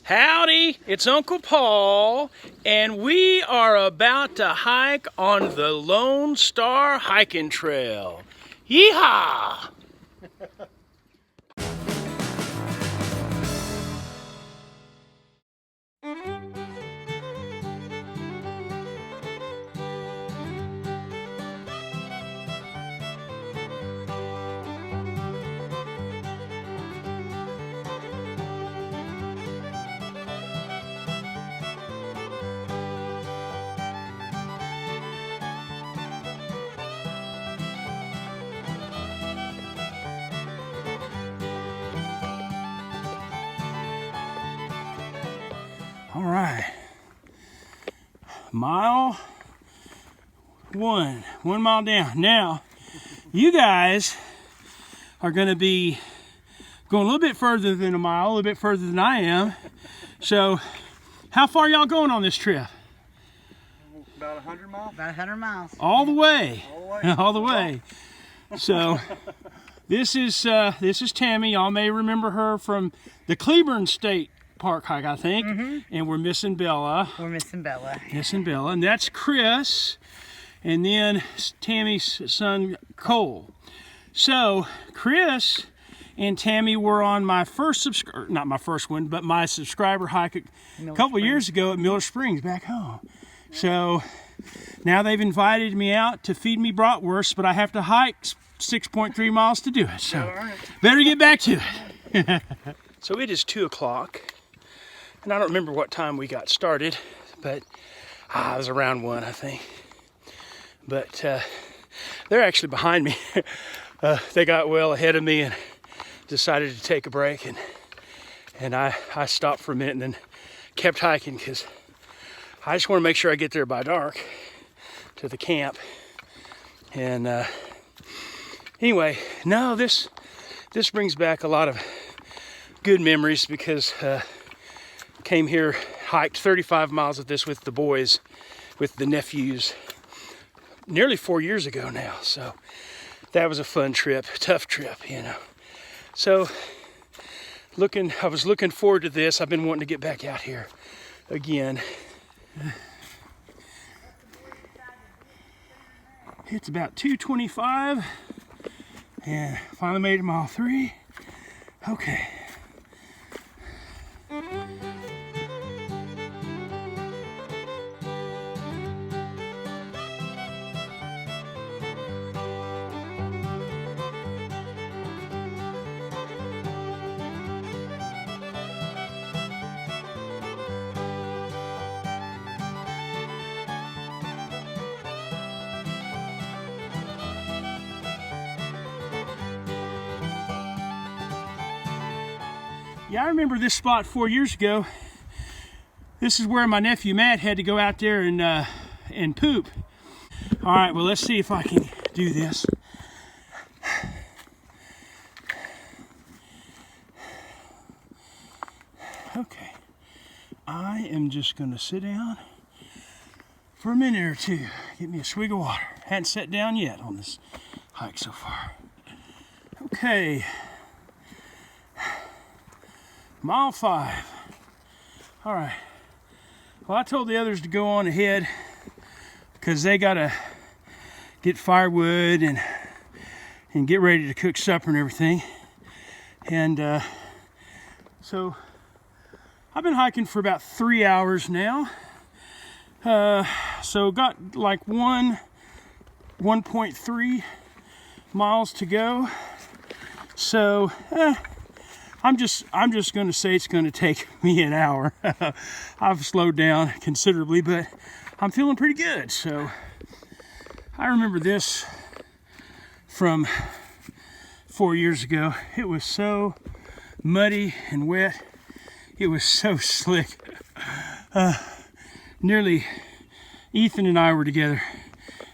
Howdy, it's Uncle Paul, and we are about to hike on the Lone Star Hiking Trail. Yeehaw! All right, mile one mile down. Now, you guys are gonna be going a little bit further than a mile, a little bit further than I am. So, how far y'all going on this trip? About 100 miles? About 100 miles. All the way. All the way. All the way. So, this is Tammy. Y'all may remember her from the Cleburne State Park hike, I think. And we're missing Bella. We're missing Bella. Missing Bella. And that's Chris. And then Tammy's son, Cole. So, Chris and Tammy were on my first not my first one, but my subscriber hike a couple years ago at Miller Springs back home. So, now they've invited me out to feed me bratwurst, but I have to hike 6.3 miles to do it. So, better get back to it. So it is 2 o'clock. And I don't remember what time we got started, but it was around 1, I think. But they're actually behind me. They got well ahead of me and decided to take a break. And I stopped for a minute and then kept hiking because I just want to make sure I get there by dark to the camp. And anyway, no, this brings back a lot of good memories because came here, hiked 35 miles of this with the boys, with the nephews, nearly 4 years ago now. So that was a fun trip, tough trip, you know. So I was looking forward to this. I've been wanting to get back out here again. It's about 2:25 and finally made it mile 3. Okay. Yeah, I remember this spot 4 years ago. This is where my nephew Matt had to go out there and poop. All right, well, let's see if I can do this. Okay, I am just gonna sit down for a minute or two, get me a swig of water. Hadn't sat down yet on this hike so far. Okay. Mile 5. All right. Well, I told the others to go on ahead because they gotta get firewood and get ready to cook supper and everything. And so I've been hiking for about 3 hours now. So got like 1.3 miles to go. So I'm just going to say it's going to take me an hour. I've slowed down considerably, but I'm feeling pretty good. So I remember this from 4 years ago. It was so muddy and wet. It was so slick. Nearly, Ethan and I were together.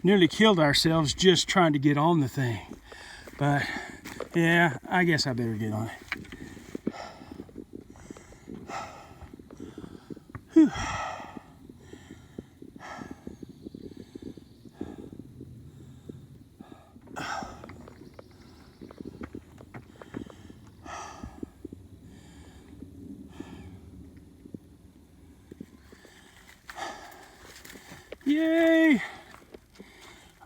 Nearly killed ourselves just trying to get on the thing. But yeah, I guess I better get on it. Whew. Yay!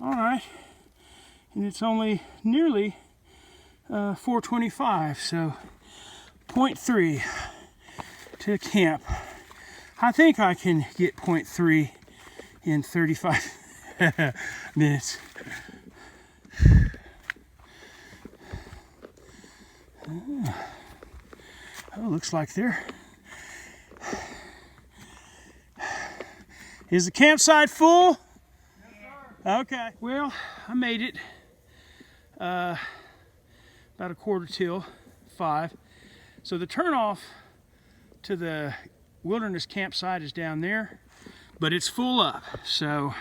All right, and it's only nearly 4:25, so 0.3 to camp. I think I can get 0.3 in 35 minutes. Oh, looks like there. Is the campsite full? Yes, sir. Okay. Well, I made it about 4:45. So the turnoff to the wilderness campsite is down there, but it's full up. So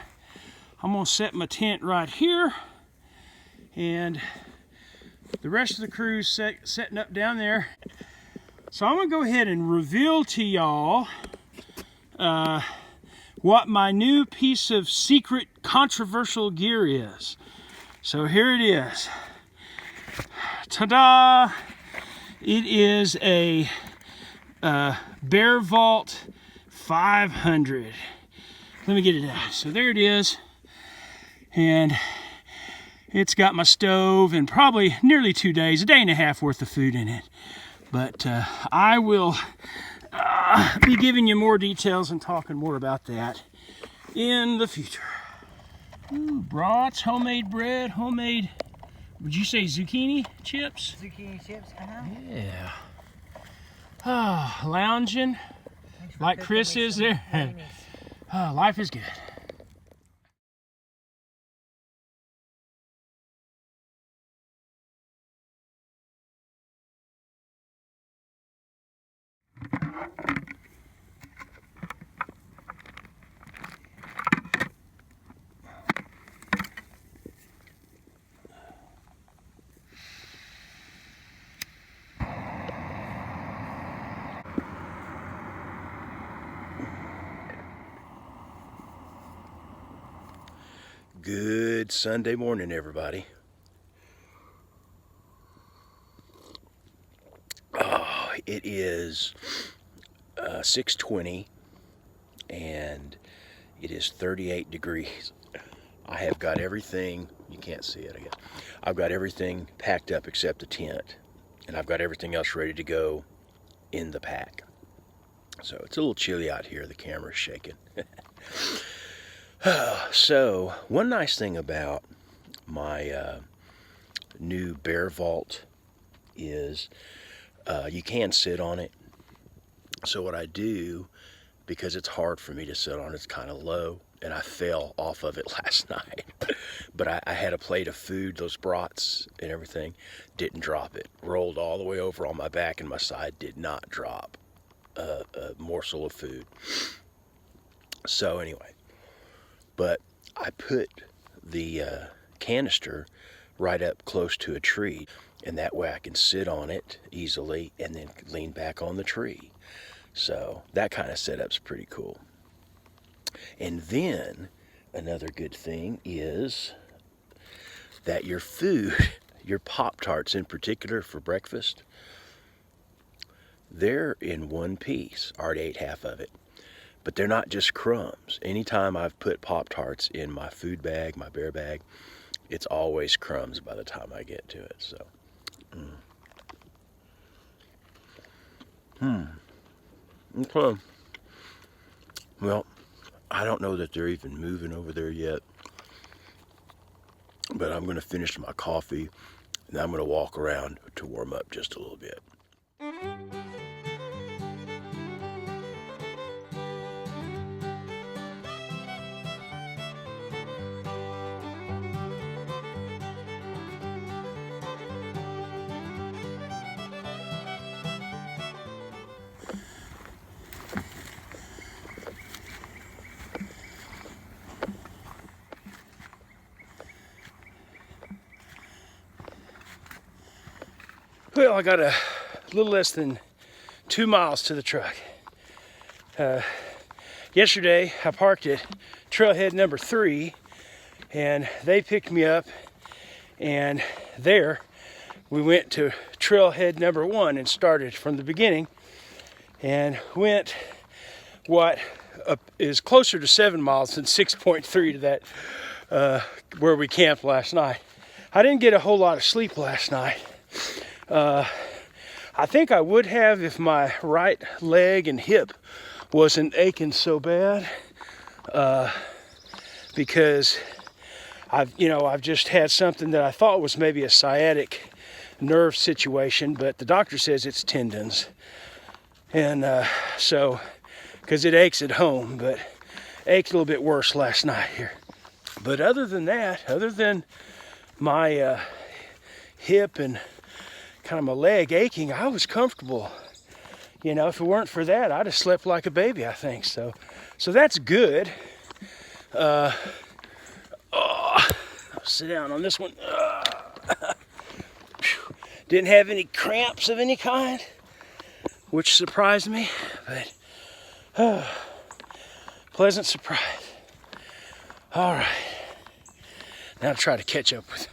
I'm gonna set my tent right here, and the rest of the crew's setting up down there. So I'm gonna go ahead and reveal to y'all what my new piece of secret controversial gear is. So here it is. Ta-da! It is a Bear Vault 500. Let me get it out. So there it is. And it's got my stove and probably nearly 2 days, a day and a half worth of food in it. But I will be giving you more details and talking more about that in the future. Ooh, brats, homemade bread, homemade, would you say zucchini chips? Zucchini chips, Yeah. Ah, lounging like Chris is there. Life is good. Good Sunday morning, everybody. Oh, it is 6:20 and it is 38 degrees. I have got everything, you can't see it, I guess. I've got everything packed up except the tent, and I've got everything else ready to go in the pack. So it's a little chilly out here, the camera's shaking. So, one nice thing about my new Bear Vault is you can sit on it. So what I do, because it's hard for me to sit on, it's kind of low, and I fell off of it last night. But I had a plate of food, those brats and everything, didn't drop it. Rolled all the way over on my back, and my side did not drop a morsel of food. So anyway. But I put the canister right up close to a tree, and that way I can sit on it easily and then lean back on the tree. So that kind of setup's pretty cool. And then another good thing is that your food, your Pop-Tarts in particular for breakfast, they're in one piece. I already ate half of it. But they're not just crumbs. Anytime I've put Pop-Tarts in my food bag, my bear bag, it's always crumbs by the time I get to it. So, Okay. Well, I don't know that they're even moving over there yet. But I'm going to finish my coffee, and I'm going to walk around to warm up just a little bit. Well, I got a little less than 2 miles to the truck. Yesterday, I parked at trailhead number 3, and they picked me up, and there we went to trailhead number 1 and started from the beginning, and went what is closer to 7 miles than 6.3 to that where we camped last night. I didn't get a whole lot of sleep last night. I think I would have if my right leg and hip wasn't aching so bad, because I've just had something that I thought was maybe a sciatic nerve situation, but the doctor says it's tendons. And so, because it aches at home, but ached a little bit worse last night here. But other than that, other than my hip and kind of my leg aching, I was comfortable. You know, if it weren't for that, I'd have slept like a baby, I think. So that's good. I'll sit down on this one. Didn't have any cramps of any kind, which surprised me, but pleasant surprise. All right, now try to catch up with.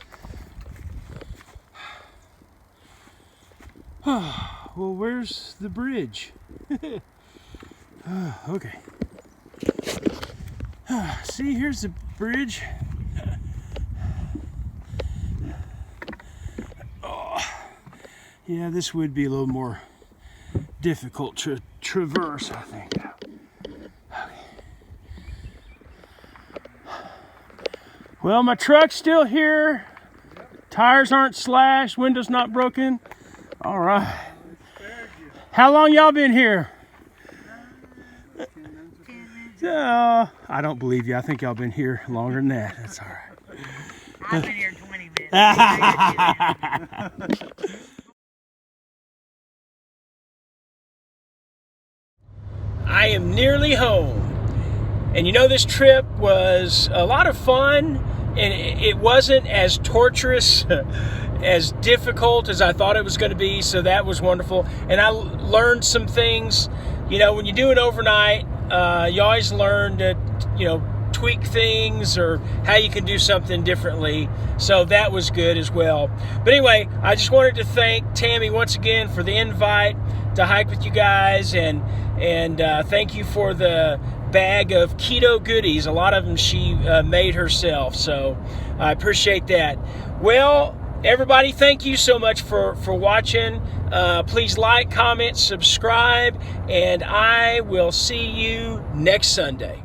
Well, where's the bridge? Okay. See, here's the bridge. Yeah, this would be a little more difficult to traverse, I think. Okay. Well, my truck's still here. Tires aren't slashed, windows not broken. All right. How long y'all been here? 10 minutes. I don't believe you. I think y'all been here longer than that. That's all right. I've been here 20 minutes. I am nearly home. And you know, this trip was a lot of fun, and it wasn't as torturous, as difficult as I thought it was going to be, so that was wonderful. And I learned some things. You know, when you do it overnight, you always learn to, tweak things or how you can do something differently. So that was good as well. But anyway, I just wanted to thank Tammy once again for the invite to hike with you guys, and thank you for the bag of keto goodies. A lot of them she made herself, so I appreciate that. Well, everybody, thank you so much for watching. Please like, comment, subscribe, and I will see you next Sunday.